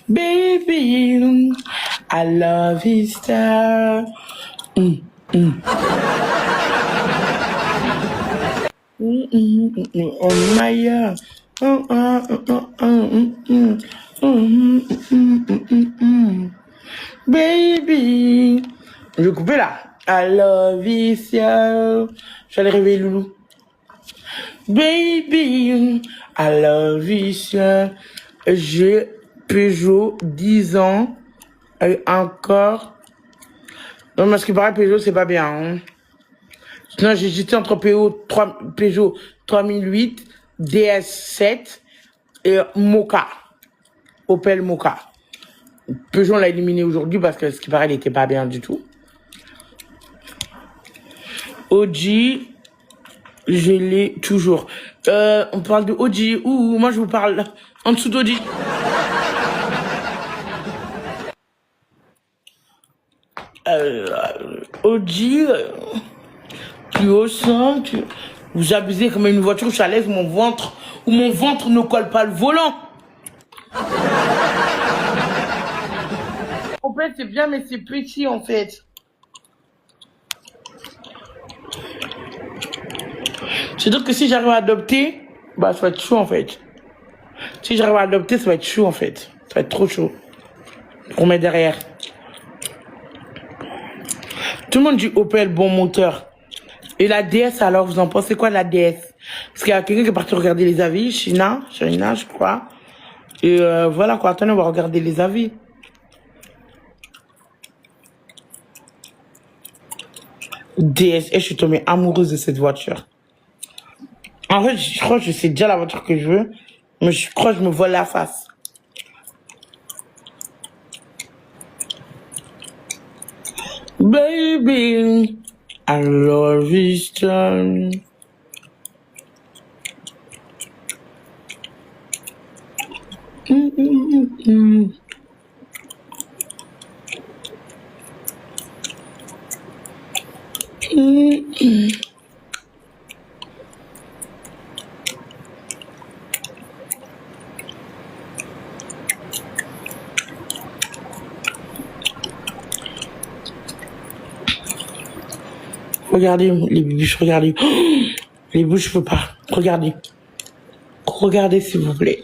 Baby, I love Easter. Oh my God. Baby. Je vais couper là. I love Easter. Je vais aller réveiller Loulou. Baby, I love Easter. J'ai Peugeot 10 ans. Et encore. Non, mais ce qui paraît, Peugeot, c'est pas bien. Hein. Sinon, j'ai hésité entre Peugeot 3008, DS7 et Moka. Opel Moka. Peugeot, on l'a éliminé aujourd'hui parce que ce qui paraît, il n'était pas bien du tout. Audi, je l'ai toujours. On parle de Audi. Ouh, moi, je vous parle en dessous d'Audi. Audi, tu au centre, vous abusez comme une voiture, ça lève mon ventre, ou mon ventre ne colle pas le volant. En fait, c'est bien, mais c'est petit, en fait. C'est-à-dire que si j'arrive à adopter, bah, ça va être chaud, en fait. Si j'arrive à adopter, ça va être chaud, en fait. Ça va être trop chaud. Pour mettre derrière. Tout le monde dit Opel, bon moteur. Et la DS, alors, vous en pensez quoi de la DS? Parce qu'il y a quelqu'un qui est parti regarder les avis, China, je crois. Et voilà quoi, attendez, on va regarder les avis. DS, et je suis tombée amoureuse de cette voiture. En fait, je crois que je sais déjà la voiture que je veux, mais je crois que je me vois la face. Baby, I love Easter. Regardez les bouches, regardez. Les bouches, je peux pas. Regardez. Regardez, s'il vous plaît.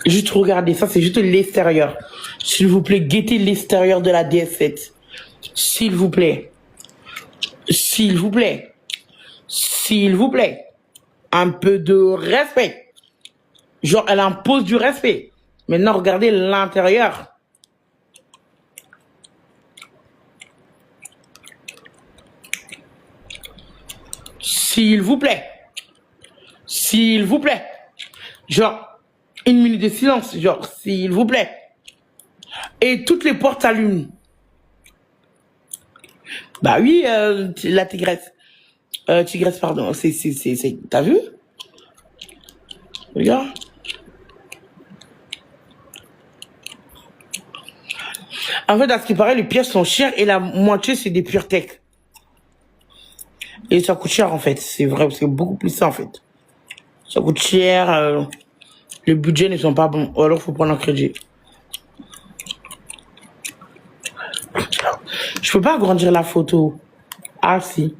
Juste regardez, ça c'est juste l'extérieur. S'il vous plaît, guettez l'extérieur de la DS7. S'il vous plaît. S'il vous plaît. S'il vous plaît. Un peu de respect. Genre, elle impose du respect. Maintenant, regardez l'intérieur. S'il vous plaît. S'il vous plaît. Genre, une minute de silence. Genre, s'il vous plaît. Et toutes les portes s'allument. Bah oui, la tigresse. Tigresse, pardon. T'as vu? Regarde. En fait, à ce qui paraît, les pièces sont chères et la moitié, c'est des PureTech. Et ça coûte cher, en fait. C'est vrai, c'est beaucoup plus ça, en fait. Ça coûte cher. Les budgets ne sont pas bons. Ou alors, il faut prendre un crédit. Je peux pas agrandir la photo. Ah, si.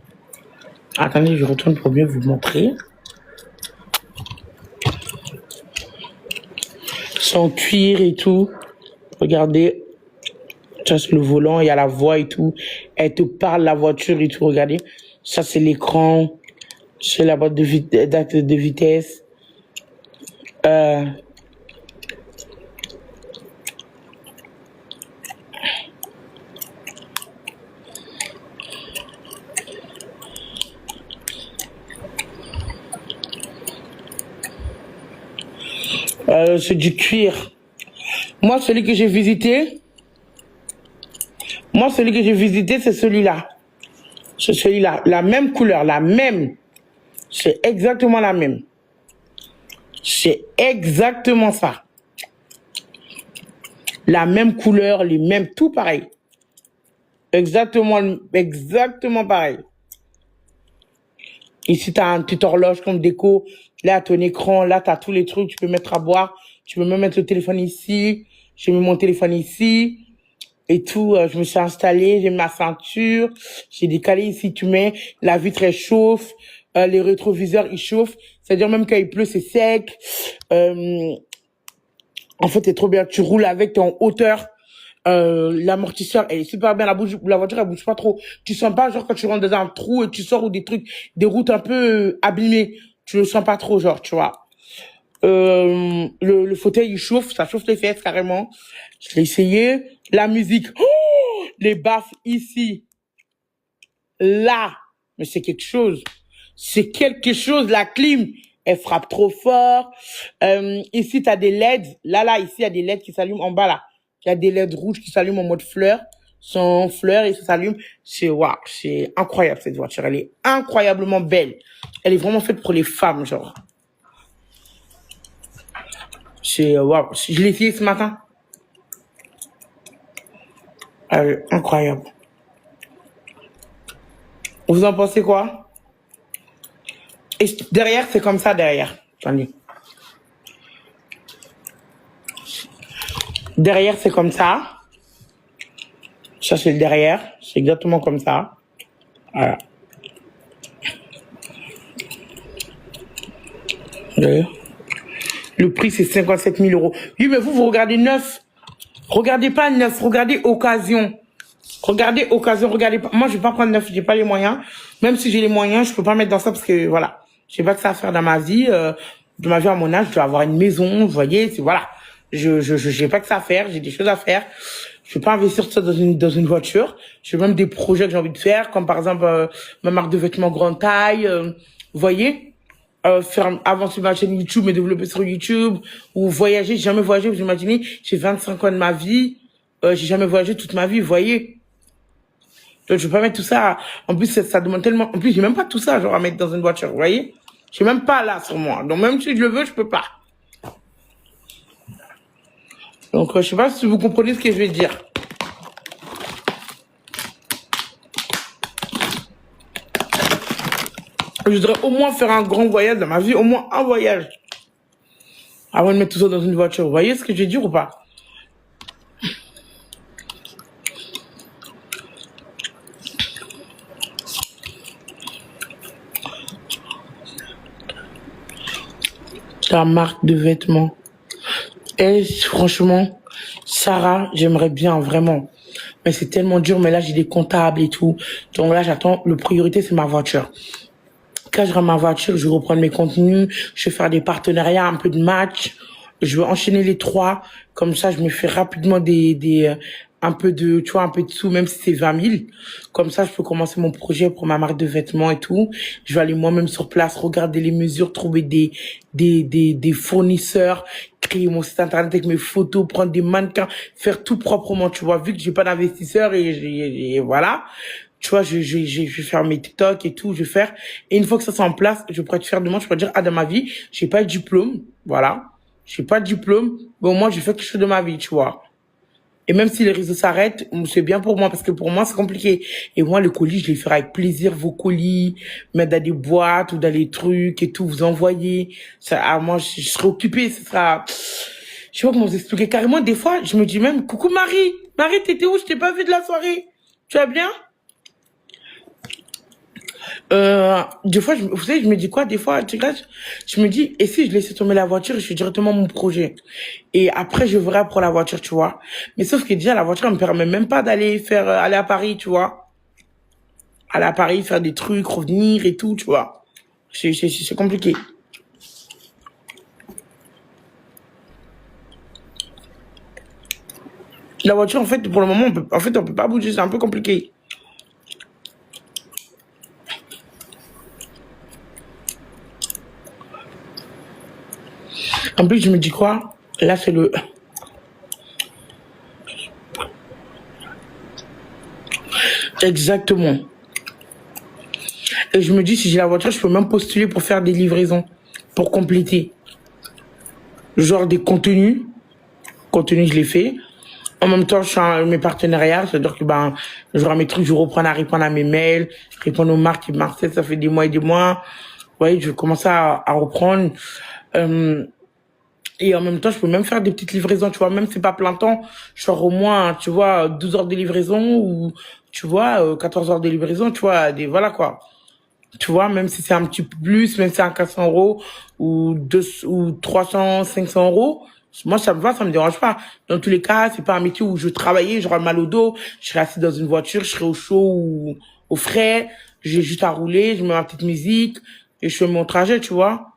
Attendez, je retourne pour bien vous montrer. Sans cuir et tout. Regardez. Ça, c'est le volant. Il y a la voix et tout. Elle te parle, la voiture et tout. Regardez. Ça, c'est l'écran. C'est la boîte de vitesse. C'est du cuir. Moi, celui que j'ai visité, c'est celui-là. C'est celui-là. La même couleur, la même. C'est exactement la même. C'est exactement ça. La même couleur, les mêmes, tout pareil. Exactement pareil. Ici, t'as une petite horloge comme déco. Là, ton écran. Là, t'as tous les trucs. Tu peux mettre à boire. Tu peux même mettre le téléphone ici. J'ai mis mon téléphone ici. Et tout, je me suis installée. J'ai mis ma ceinture. J'ai décalé ici. Tu mets. La vitre, elle chauffe. Les rétroviseurs, ils chauffent. C'est-à-dire même quand il pleut, c'est sec. En fait, c'est trop bien. Tu roules avec, t'es en hauteur. L'amortisseur, elle est super bien. La voiture, elle bouge pas trop. Tu sens pas, genre, quand tu rentres dans un trou et tu sors ou des trucs, des routes un peu abîmées. Tu le sens pas trop, genre, tu vois. Le fauteuil, il chauffe. Ça chauffe les fesses, carrément. Je l'ai essayé. La musique. Oh, les baffes ici. Là. Mais c'est quelque chose. C'est quelque chose. La clim, elle frappe trop fort. Ici, t'as des LED. Là, ici, il y a des LED qui s'allument en bas, là. Il y a des LED rouges qui s'allument en mode fleur. Sans fleurs et ça s'allume. C'est, waouh, c'est incroyable, cette voiture. Elle est incroyablement belle. Elle est vraiment faite pour les femmes, genre. C'est, waouh. Je l'ai essayé ce matin. Elle est incroyable. Vous en pensez quoi? Et derrière, c'est comme ça, derrière. Attendez. Derrière, c'est comme ça. Ça, c'est le derrière. C'est exactement comme ça. Voilà. Le prix, c'est 57 000 euros. Oui, mais vous regardez neuf. Regardez pas neuf, regardez occasion. Regardez occasion, regardez pas. Moi, je vais pas prendre neuf, j'ai pas les moyens. Même si j'ai les moyens, je peux pas mettre dans ça parce que, voilà. J'ai pas que ça à faire dans ma vie. De ma vie à mon âge, je dois avoir une maison, vous voyez, c'est, voilà. J'ai pas que ça à faire, j'ai des choses à faire. Je vais pas investir ça dans une voiture. J'ai même des projets que j'ai envie de faire, comme par exemple, ma marque de vêtements grande taille, vous voyez. Faire avancer ma chaîne YouTube, me développer sur YouTube, ou voyager. J'ai jamais voyagé, vous imaginez, j'ai 25 ans de ma vie, j'ai jamais voyagé toute ma vie, vous voyez. Donc je vais pas mettre tout ça. En plus, ça demande tellement. En plus, j'ai même pas tout ça, genre à mettre dans une voiture, vous voyez. J'ai même pas là sur moi. Donc même si je le veux, je peux pas. Donc je sais pas si vous comprenez ce que je vais dire. Je voudrais au moins faire un grand voyage dans ma vie, au moins un voyage. Avant de mettre tout ça dans une voiture. Vous voyez ce que je vais dire ou pas? La marque de vêtements. Et franchement, Sarah, j'aimerais bien, vraiment. Mais c'est tellement dur, mais là, j'ai des comptables et tout. Donc là, j'attends. Le priorité, c'est ma voiture. Quand je rends ma voiture, je vais reprendre mes contenus, je vais faire des partenariats, un peu de match. Je vais enchaîner les trois. Comme ça, je me fais rapidement un peu de, tu vois, un peu de sous, même si c'est 20 000. Comme ça, je peux commencer mon projet pour ma marque de vêtements et tout. Je vais aller moi-même sur place, regarder les mesures, trouver des fournisseurs, créer mon site internet avec mes photos, prendre des mannequins, faire tout proprement, tu vois, vu que j'ai pas d'investisseur et voilà. Tu vois, je vais faire mes TikTok et tout, je vais faire. Et une fois que ça c'est en place, je pourrais te faire demain, je pourrais dire, ah, dans ma vie, j'ai pas de diplôme, voilà. J'ai pas de diplôme, mais au moins, j'ai fait quelque chose de ma vie, tu vois. Et même si les réseaux s'arrêtent, c'est bien pour moi, parce que pour moi, c'est compliqué. Et moi, le colis, je les ferai avec plaisir, vos colis, mettre dans des boîtes ou dans les trucs et tout, vous envoyer. Ça, ah, moi, je serai occupée, ce sera, je sais pas comment vous expliquer. Carrément, des fois, je me dis même, coucou Marie. Marie, t'étais où? Je t'ai pas vu de la soirée. Tu vas bien? Des fois, vous savez, je me dis quoi, des fois, tu vois, je me dis, et si je laissais tomber la voiture, je fais directement mon projet. Et après, je verrai pour la voiture, tu vois. Mais sauf que déjà, la voiture, elle me permet même pas d'aller faire, aller à Paris, tu vois. Aller à Paris, faire des trucs, revenir et tout, tu vois. C'est compliqué. La voiture, en fait, pour le moment, on peut pas bouger, c'est un peu compliqué. En plus, je me dis quoi? Là, c'est le... Exactement. Et je me dis, si j'ai la voiture, je peux même postuler pour faire des livraisons. Pour compléter. Genre des contenus. Contenus, je les fais. En même temps, je suis en mes partenariats, c'est-à-dire que ben, je rends mes trucs, je reprends à répondre à mes mails, répondre aux marques qui m'harcèlent, ça fait des mois et des mois. Ouais, je commence à reprendre. Euh, et en même temps, je peux même faire des petites livraisons, tu vois, même si c'est pas plein temps, je sors au moins, tu vois, 12 heures de livraison ou, tu vois, 14 heures de livraison, tu vois, des, voilà quoi. Tu vois, même si c'est un petit peu plus, même si c'est un 400 euros ou 300, 500 euros, moi, ça me va, ça me dérange pas. Dans tous les cas, c'est pas un métier où je travaillais, j'aurais mal au dos, je serais assis dans une voiture, je serais au chaud ou au frais, j'ai juste à rouler, je mets ma petite musique et je fais mon trajet, tu vois.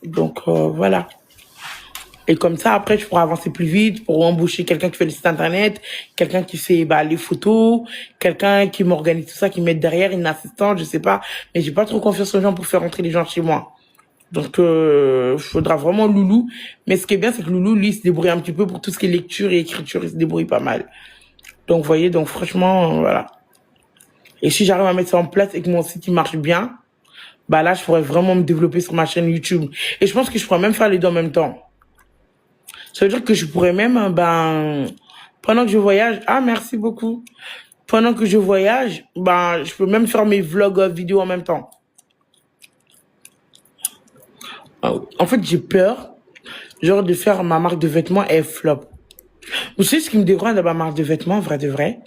Donc, voilà. Et comme ça, après, je pourrais avancer plus vite pour embaucher quelqu'un qui fait le site internet, quelqu'un qui fait bah, les photos, quelqu'un qui m'organise tout ça, qui m'aide derrière, une assistante, je sais pas. Mais j'ai pas trop confiance aux gens pour faire rentrer les gens chez moi. Donc, faudra vraiment Loulou. Mais ce qui est bien, c'est que Loulou, lui, il se débrouille un petit peu pour tout ce qui est lecture et écriture, il se débrouille pas mal. Donc, vous voyez, donc franchement, voilà. Et si j'arrive à mettre ça en place et que mon site, il marche bien, bah là, je pourrais vraiment me développer sur ma chaîne YouTube. Et je pense que je pourrais même faire les deux en même temps. Ça veut dire que je pourrais même, ben, pendant que je voyage, ah, merci beaucoup. Pendant que je voyage, ben, je peux même faire mes vlogs vidéo en même temps. En fait, j'ai peur, genre, de faire ma marque de vêtements et flop. Vous savez ce qui me dérange dans ma marque de vêtements, vrai de vrai?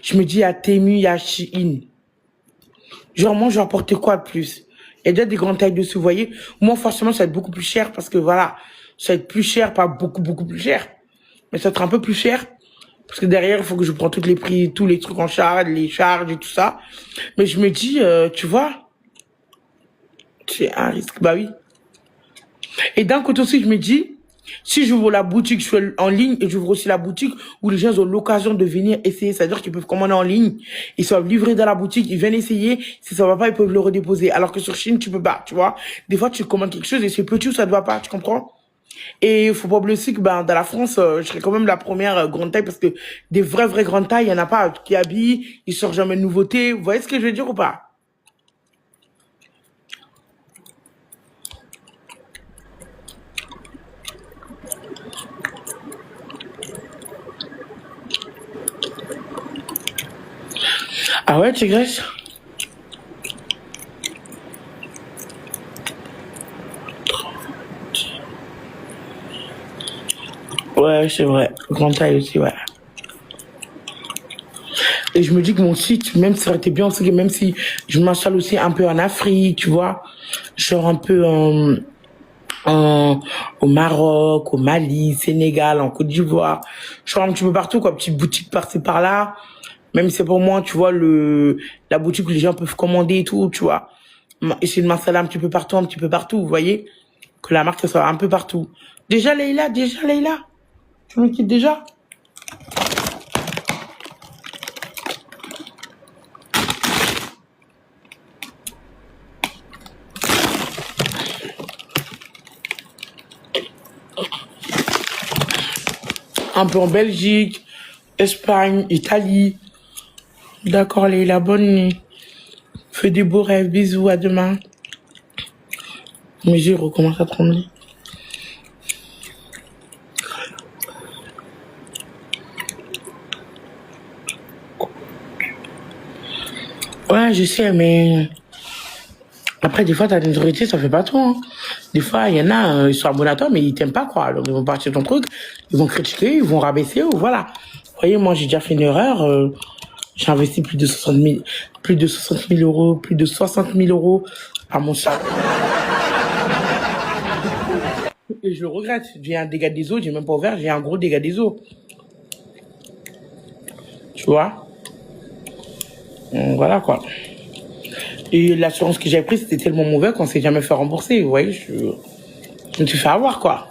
Je me dis, il y a Temu, il y a Shein. Genre, moi, je vais apporter quoi de plus? Il y a déjà des grandes tailles dessus, vous voyez? Moi, forcément, ça va être beaucoup plus cher parce que voilà, ça va être plus cher, pas beaucoup, beaucoup plus cher. Mais ça va être un peu plus cher. Parce que derrière, il faut que je prenne tous les prix, tous les trucs en charge, les charges et tout ça. Mais je me dis, tu vois, c'est un risque. Bah oui. Et d'un côté aussi, je me dis, si j'ouvre la boutique, je suis en ligne et j'ouvre aussi la boutique où les gens ont l'occasion de venir essayer. C'est-à-dire qu'ils peuvent commander en ligne, ils sont livrés dans la boutique, ils viennent essayer. Si ça va pas, ils peuvent le redéposer. Alors que sur Chine, tu peux pas, tu vois. Des fois, tu commandes quelque chose et c'est petit ou ça ne va pas, tu comprends? Et il faut pas oublier aussi que ben, dans la France, je serais quand même la première grande taille parce que des vraies grandes tailles, il y en a pas qui habillent, ils sortent jamais de nouveautés. Vous voyez ce que je veux dire ou pas? Ah ouais, Tigresse? Ouais, c'est vrai. Grande taille aussi, ouais. Et je me dis que mon site, même si ça aurait été bien aussi, même si je m'installe aussi un peu en Afrique, tu vois, genre un peu au Maroc, au Mali, Sénégal, en Côte d'Ivoire, je sors un petit peu partout, quoi, petite boutique par-ci par-là. Même si c'est pour moi, tu vois, la boutique où les gens peuvent commander et tout, tu vois. Essayer de m'installer un petit peu partout, vous voyez. Que la marque, ça soit un peu partout. Déjà Leïla. Tu me quittes déjà? Un peu en Belgique, Espagne, Italie. D'accord, Leïla, bonne nuit. Fais des beaux rêves, bisous, à demain. Mes yeux recommencent à trembler. Ouais, je sais, mais après, des fois, ta notoriété, ça fait pas tout, hein. Des fois, il y en a, ils sont abonnés à toi, mais ils t'aiment pas, quoi. Alors, ils vont partir de ton truc, ils vont critiquer, ils vont rabaisser, ou voilà. Vous voyez, moi, j'ai déjà fait une erreur, j'ai investi plus de 60 000 euros, plus de 60 000 euros à mon sac. Et je le regrette. J'ai un dégât des eaux, j'ai même pas ouvert, j'ai un gros dégât des eaux. Tu vois? Voilà, quoi. Et l'assurance que j'ai prise, c'était tellement mauvais qu'on s'est jamais fait rembourser. Vous voyez, je me suis fait avoir, quoi.